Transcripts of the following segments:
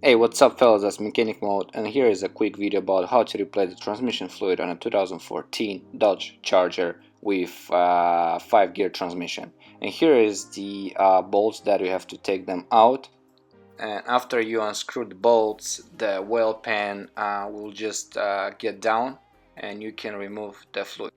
Hey, what's up fellas, that's Mechanic Mode, and here is a quick video about how to replace the transmission fluid on a 2014 Dodge Charger with 5-gear transmission. And here is the bolts that you have to take them out. And after you unscrew the bolts, the wheel pan will just get down and you can remove the fluid.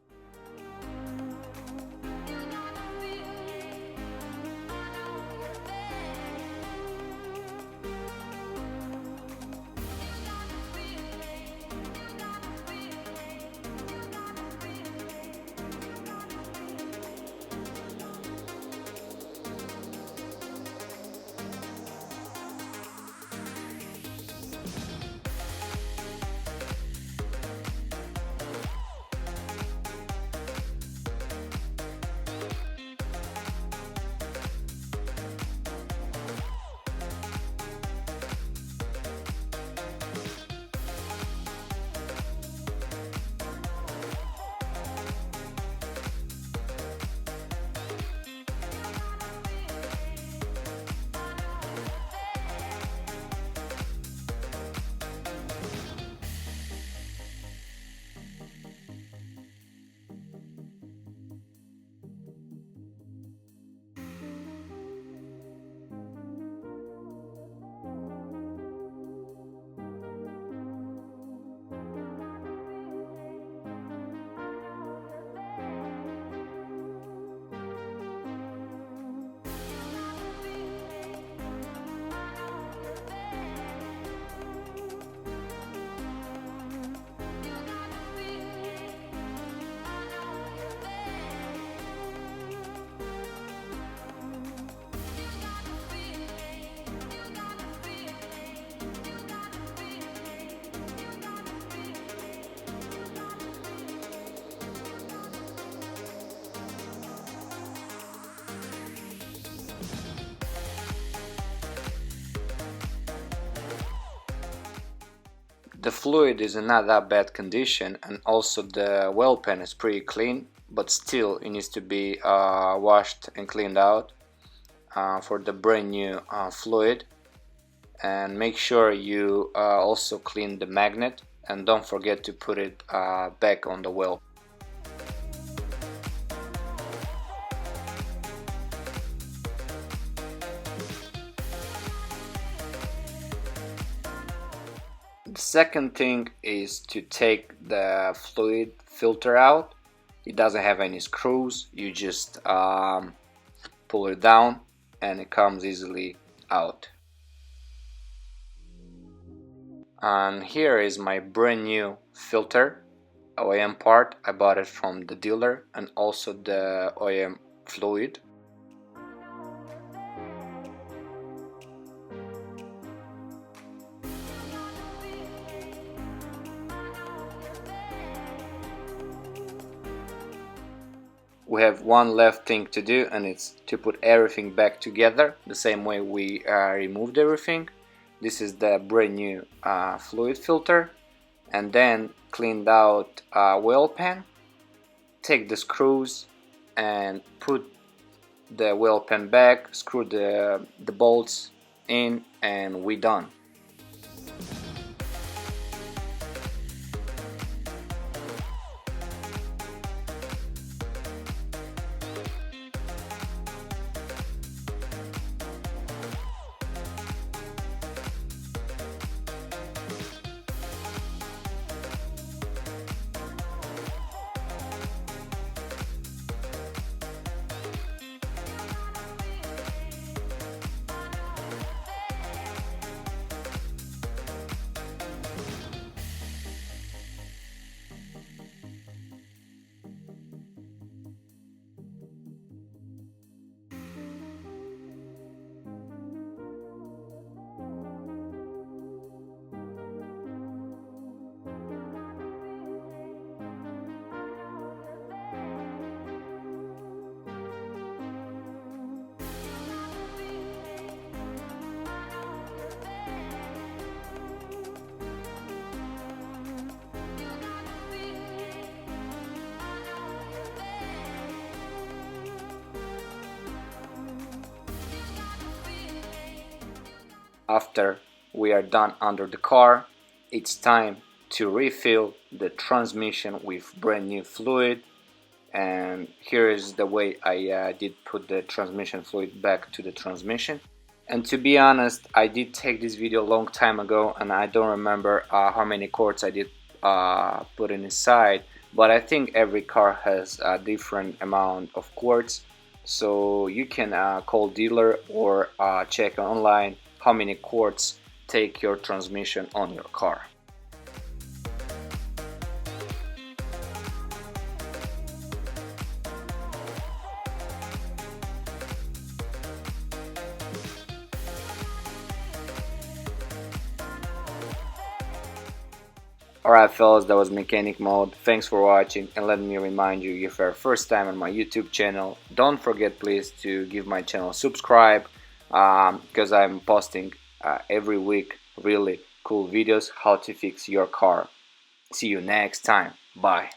The fluid is in not that bad condition, and also the well pan is pretty clean, but still it needs to be washed and cleaned out for the brand new fluid. And make sure you also clean the magnet, and don't forget to put it back on the well. The second thing is to take the fluid filter out. It doesn't have any screws, you just pull it down and it comes easily out. And here is my brand new filter, OEM part. I bought it from the dealer, and also the OEM fluid. We have one left thing to do, and it's to put everything back together the same way we removed everything. This is the brand new fluid filter, and then cleaned out wheel pan. Take the screws and put the wheel pan back, screw the bolts in, and we done. After we are done under the car. It's time to refill the transmission with brand new fluid, and here is the way I did put the transmission fluid back to the transmission. And to be honest, I did take this video a long time ago and I don't remember how many quarts I did put inside, but I think every car has a different amount of quarts, so you can call dealer or check online how many quarts take your transmission on your car. Alright fellas, that was mechanic mode. Thanks for watching, and let me remind you, if you're first time on my YouTube channel, don't forget please to give my channel subscribe, because I'm posting every week really cool videos how to fix your car. See you next time. Bye.